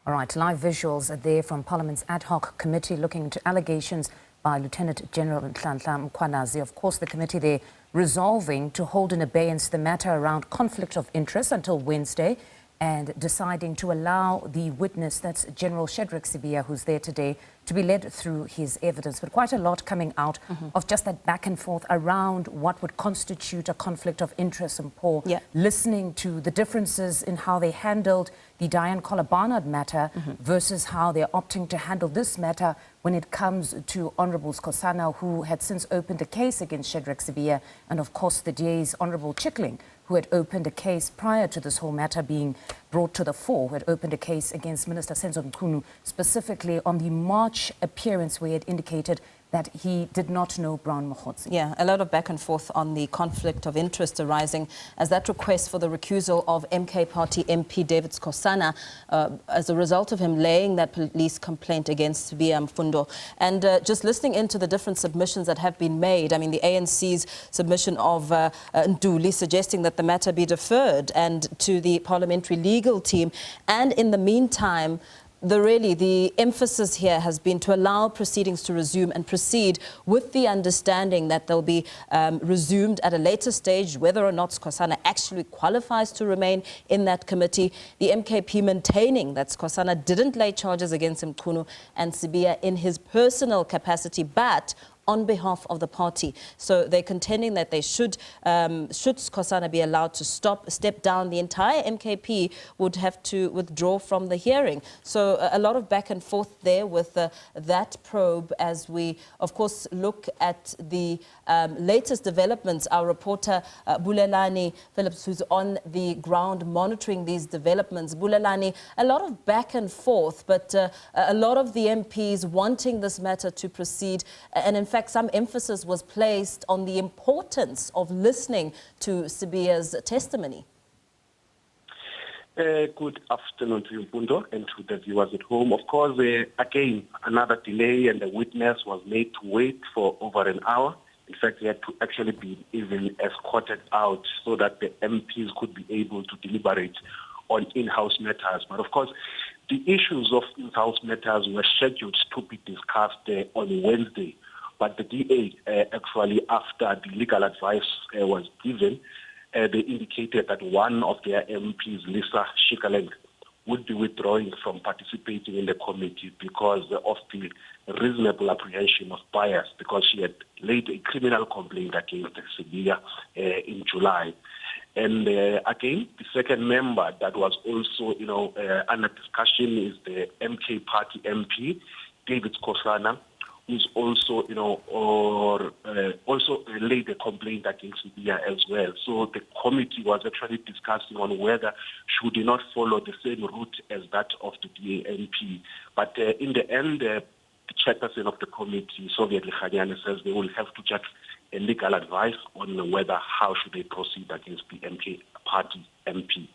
All right, live visuals are there from Parliament's Ad Hoc committee looking into allegations by Lieutenant General Nhlanhla Mkhwanazi. Of course, the committee there resolving to hold in abeyance the matter around conflict of interest until Wednesday and deciding to allow the witness, that's General Shadrack Sibiya, who's there today, to be led through his evidence. But quite a lot coming out of just that back and forth around what would constitute a conflict of interest, and Paul, listening to the differences in how they handled the Diane Barnard matter versus how they're opting to handle this matter when it comes to Honourable Skhosana, who had since opened a case against Shadrack Sibiya, and of course the DA's Honourable Chikling, who had opened a case prior to this whole matter being brought to the fore, who had opened a case against Minister Senzo Mchunu, specifically on the March appearance where he had indicated that he did not know Brown Mkhwanazi. Yeah, a lot of back and forth on the conflict of interest arising as that request for the recusal of MK Party MP David Skhosana as a result of him laying that police complaint against Sibiya Mfundo. And just listening into the different submissions that have been made, I mean, the ANC's submission of Nduli suggesting that the matter be deferred and to the parliamentary legal team. And in the meantime, the emphasis here has been to allow proceedings to resume and proceed with the understanding that they'll be resumed at a later stage, whether or not Skhosana actually qualifies to remain in that committee. The MKP maintaining that Skhosana didn't lay charges against Mkhunu and Sibiya in his personal capacity, but on behalf of the party. So they're contending that they should Skhosana be allowed to step down, the entire MKP would have to withdraw from the hearing. So a lot of back and forth there with that probe as we, of course, look at the latest developments. Our reporter, Bulelani Phillip, who's on the ground monitoring these developments. Bulelani, a lot of back and forth, but a lot of the MPs wanting this matter to proceed, and in fact, some emphasis was placed on the importance of listening to Sibiya's testimony. Good afternoon to you, Mfundo, and to the viewers at home. Of course, again, another delay, and the witness was made to wait for over an hour. In fact, he had to actually be even escorted out so that the MPs could be able to deliberate on in-house matters. But of course, the issues of in-house matters were scheduled to be discussed on Wednesday. But the DA, actually, after the legal advice was given, they indicated that one of their MPs, Lisa Shikalenga, would be withdrawing from participating in the committee because of the reasonable apprehension of bias, because she had laid a criminal complaint against Sibiya in July. And again, the second member that was also, under discussion is the MK Party MP, David Skhosana, who's also, also laid a complaint against Sibiya as well. So the committee was actually discussing on whether should they not follow the same route as that of the DANP. But in the end, the chairperson of the committee, Soviet Nhlanhla, says they will have to get a legal advice on whether how should they proceed against the MK Party MP.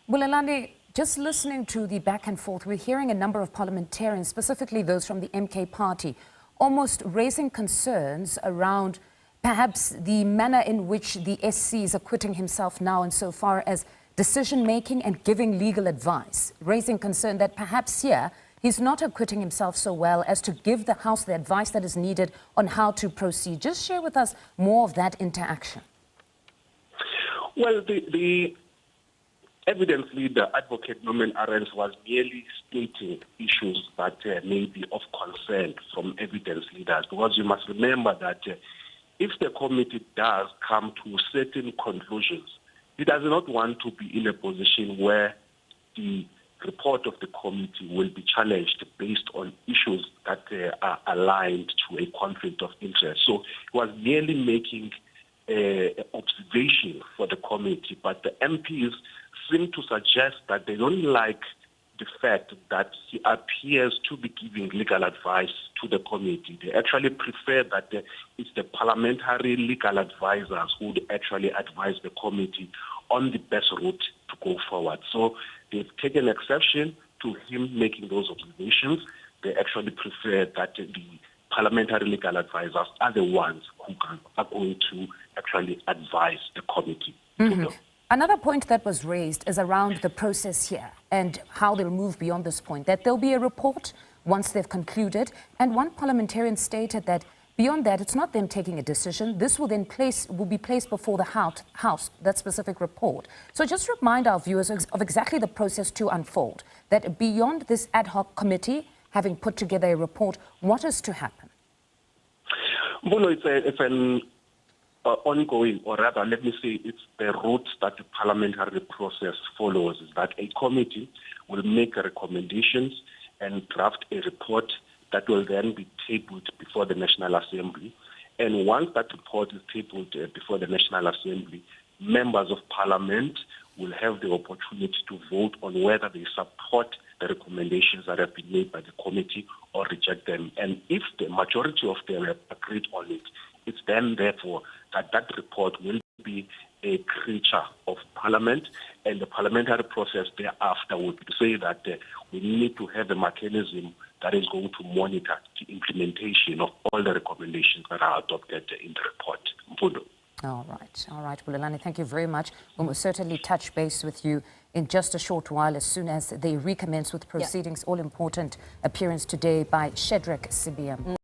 Bulelani, just listening to the back and forth, we're hearing a number of parliamentarians, specifically those from the MK Party, almost raising concerns around perhaps the manner in which the SC is acquitting himself now insofar as decision-making and giving legal advice, raising concern that perhaps here he's not acquitting himself so well as to give the House the advice that is needed on how to proceed. Just share with us more of that interaction. Well, the evidence leader, Advocate Norman Arends, was merely stating issues that may be of concern from evidence leaders, because you must remember that if the committee does come to certain conclusions, it does not want to be in a position where the report of the committee will be challenged based on issues that are aligned to a conflict of interest. So it was merely making observation for the committee, but the MPs seem to suggest that they don't like the fact that he appears to be giving legal advice to the committee. They actually prefer that it's the parliamentary legal advisors who would actually advise the committee on the best route to go forward. So they've taken exception to him making those observations. They actually prefer that the parliamentary legal advisors are the ones who are going to actually advise the committee. Another point that was raised is around the process here and how they'll move beyond this point, that there'll be a report once they've concluded. And one parliamentarian stated that beyond that, it's not them taking a decision. This will then be placed before the House, that specific report. So just remind our viewers of exactly the process to unfold, that beyond this ad hoc committee having put together a report, what is to happen? Well, it's an ongoing, or rather, let me say, it's the route that the parliamentary process follows, is that a committee will make recommendations and draft a report that will then be tabled before the National Assembly. And once that report is tabled before the National Assembly, members of Parliament will have the opportunity to vote on whether they support the recommendations that have been made by the committee or reject them. And if the majority of them have agreed on it, it's then, therefore, that report will be a creature of Parliament, and the parliamentary process thereafter would say that we need to have a mechanism that is going to monitor the implementation of all the recommendations that are adopted in the report. Mfundo. All right, Bulelani, thank you very much. We will certainly touch base with you in just a short while as soon as they recommence with proceedings. All important appearance today by Shadrack Sibiya.